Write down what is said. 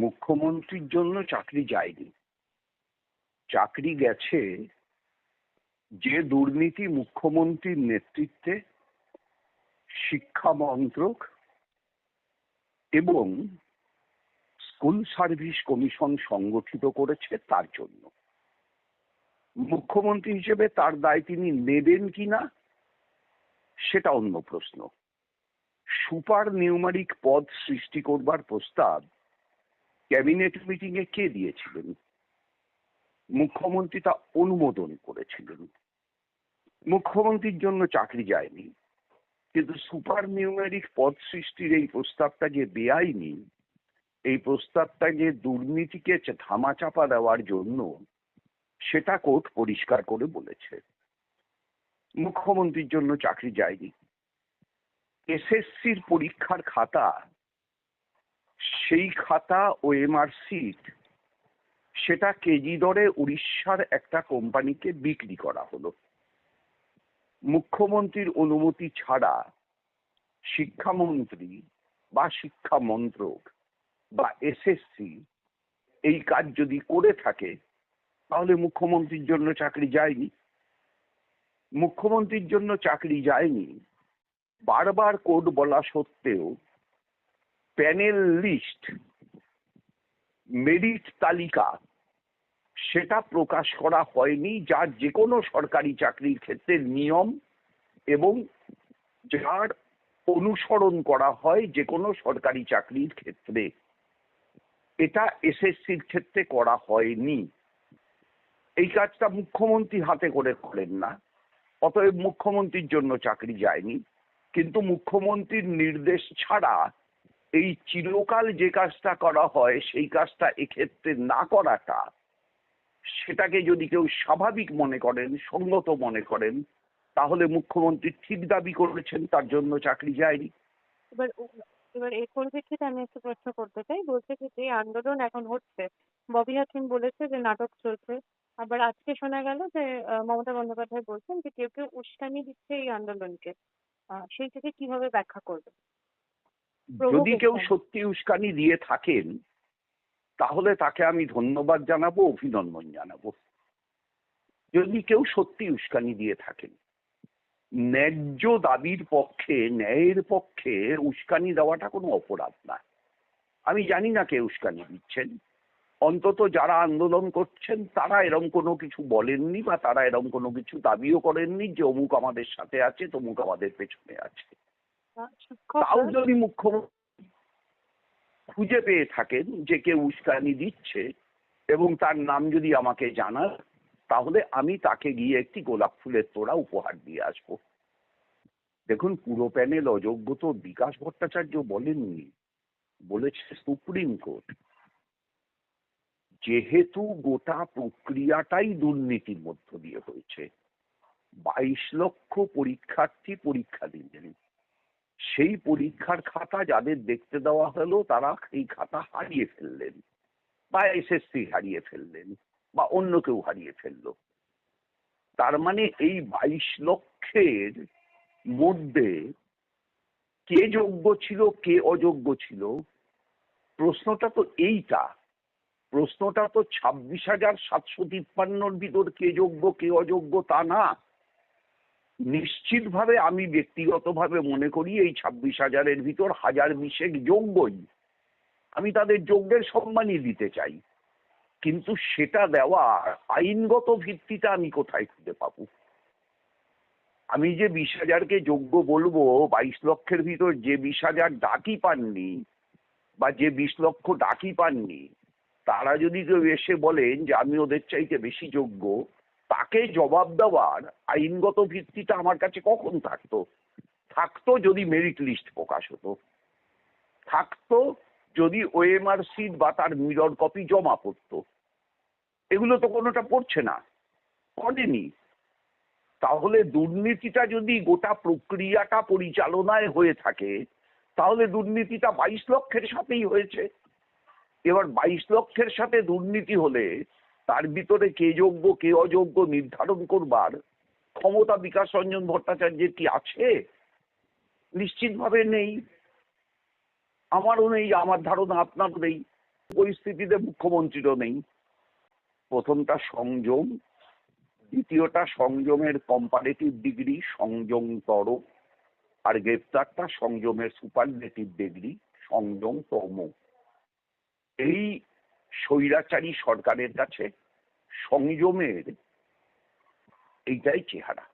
মুখ্যমন্ত্রীর জন্য চাকরি যায়নি, চাকরি গেছে যে দুর্নীতি মুখ্যমন্ত্রীর নেতৃত্বে শিক্ষা মন্ত্রক এবং স্কুল সার্ভিস কমিশন সংগঠিত করেছে তার জন্য। মুখ্যমন্ত্রী হিসেবে তার দায় তিনি নেবেন কিনা সেটা অন্য প্রশ্ন। সুপার নিউমারিক পদ সৃষ্টি করবার প্রস্তাব ক্যাবিনেট মিটিং এ কে দিয়েছিলেন? মুখ্যমন্ত্রী তা অনুমোদন করেছিলেন। মুখ্যমন্ত্রীর জন্য চাকরি যায়নি, কিন্তু সুপার নিউমেরিক পদ সৃষ্টির এই প্রস্তাবটা যে বেআইনি, এই প্রস্তাবটা যে দুর্নীতিকে ধামাচাপা দেওয়ার জন্য, সেটা কোর্ট পরিষ্কার করে বলেছে। মুখ্যমন্ত্রীর জন্য চাকরি যায়নি। এসএসসির পরীক্ষার খাতা, সেই খাতা ও এমআরসিট সেটা কেজি দরে উড়িষ্যার একটা কোম্পানিকে বিক্রি করা হলো। মুখ্যমন্ত্রীর অনুমতি ছাড়া শিক্ষামন্ত্রী বা শিক্ষা মন্ত্রক বা এসএসসি এই কাজ যদি করে থাকে, তাহলে মুখ্যমন্ত্রীর জন্য চাকরি যায়নি। মুখ্যমন্ত্রীর জন্য চাকরি যায়নি বারবার কোর্ট বলা সত্ত্বেও প্যানেল লিস্ট, মেরিট তালিকা সেটা প্রকাশ করা হয়নি, যার যে কোনো সরকারি চাকরির ক্ষেত্রে নিয়ম এবং যার অনুসরণ করা হয় যে কোনো সরকারি চাকরির ক্ষেত্রে। এটা এসএসসির ক্ষেত্রে করা হয়নি। এই কাজটা মুখ্যমন্ত্রী হাতে করে করেন না, অতএব মুখ্যমন্ত্রীর জন্য চাকরি যায়নি। কিন্তু মুখ্যমন্ত্রীর নির্দেশ ছাড়া এই চিরকাল যে কাজটা করা হয় সেই কাজটা এক্ষেত্রে না করাটা, সেটাকে যদি কেউ স্বাভাবিক মনে করেন, সঙ্গত মনে করেন, তাহলে মুখ্যমন্ত্রী ঠিক দাবি করেছেন তার জন্য চাকরি যায়নি। এবার এর পরিপ্রেক্ষিতে আমি একটা প্রশ্ন করতে চাই। বলছে যে আন্দোলন এখন হচ্ছে, ববি হাকিম বলেছে যে নাটক চলছে। আবার আজকে শোনা গেল যে মমতা বন্দ্যোপাধ্যায় বলছেন যে কেউ কেউ উস্কানি দিচ্ছে এই আন্দোলনকে। সেই থেকে কিভাবে ব্যাখ্যা করবে? যদি কেউ সত্যি উস্কানি দিয়ে থাকেন, তাহলে তাকে আমি ধন্যবাদ জানাবো, অভিনন্দন জানাবো। যদি কেউ সত্যি উস্কানি দিয়ে থাকেন, ন্যায্য দাবির পক্ষে, ন্যায়ের পক্ষে উস্কানি দেওয়াটা কোনো অপরাধ না। আমি জানি না কে উস্কানি দিচ্ছেন, অন্তত যারা আন্দোলন করছেন তারা এরকম কোনো কিছু বলেননি বা তারা এরকম কোনো কিছু দাবিও করেননি যে অমুক আমাদের সাথে আছে, তমুক আমাদের পেছনে আছে। তাও যদি মুখ্যমন্ত্রী খুঁজে পেয়ে থাকেন যে কেউ উস্কানি দিচ্ছে এবং তার নাম যদি আমাকে জানান, তাহলে আমি তাকে গিয়ে একটি গোলাপ ফুলের তোড়া উপহার দিয়ে আসবো। দেখুন, পুরো প্যানেল অযোগ্য তো বিকাশ ভট্টাচার্য বলেননি, বলেছে সুপ্রিম কোর্ট। যেহেতু গোটা প্রক্রিয়াটাই দুর্নীতির মধ্য দিয়ে হয়েছে, 22 লক্ষ পরীক্ষার্থী পরীক্ষা দিলেন, সেই পরীক্ষার খাতা যাদের দেখতে দেওয়া হলো তারা এই খাতা হারিয়ে ফেললেন, বা এসএসসি হারিয়ে ফেললেন, বা অন্য কেউ হারিয়ে ফেললো। তার মানে এই 22 লক্ষের মধ্যে কে যোগ্য ছিল, কে অযোগ্য ছিল, প্রশ্নটা তো এইটা। প্রশ্নটা তো 26,753 ভিতর কে যোগ্য কে অযোগ্য তা না। নিশ্চিতভাবে আমি ব্যক্তিগতভাবে মনে করি এই 26,000-এর ভিতর 1000 যোগ্যই। আমি তাদের যোগ্যের সম্মানই দিতে চাই, কিন্তু সেটা দেওয়ার আইনগত ভিত্তিটা আমি কোথায় খুঁজে পাবো? আমি যে 20,000-কে যোগ্য বলবো, 22 লক্ষের ভিতর যে 20,000 ডাকই পাননি বা যে 20 লক্ষ ডাকই পাননি, তারা যদি কেউ এসে বলেন যে আমি ওদের চাইতে বেশি যোগ্য, তাকে জবাব দেওয়ার আইনগত ভিত্তিটা আমার কাছে কখন থাকতো? থাকতো যদি মেরিট লিস্ট প্রকাশ হতো, থাকতো যদি ওএমআর সিট বা তার মিরর কপি জমা পড়তো। এগুলো তো কোনোটা পড়ছে না, করেনি। তাহলে দুর্নীতিটা যদি গোটা প্রক্রিয়াটা পরিচালনায় হয়ে থাকে, তাহলে দুর্নীতিটা 22 লক্ষের সাথেই হয়েছে। এবার 22 লক্ষের সাথে দুর্নীতি হলে তার ভিতরে কে যোগ্য কে অযোগ্য নির্ধারণ করবার ক্ষমতা বিকাশ রঞ্জন ভট্টাচার্যের কি আছে? নিশ্চিতভাবে নেই। আমারও নেই, আমার ধারণা আপনারও নেই। পরিস্থিতিতে মুখ্যমন্ত্রীরও নেই। প্রথমটা সংযম, দ্বিতীয়টা সংযমের কম্পারেটিভ ডিগ্রি সংযমতর, আর গ্রেপ্তারটা সংযমের সুপারলেটিভ ডিগ্রি সংযমতম। এই স্বৈরাচারী সরকারের কাছে সংযমের এইটাই চেহারা।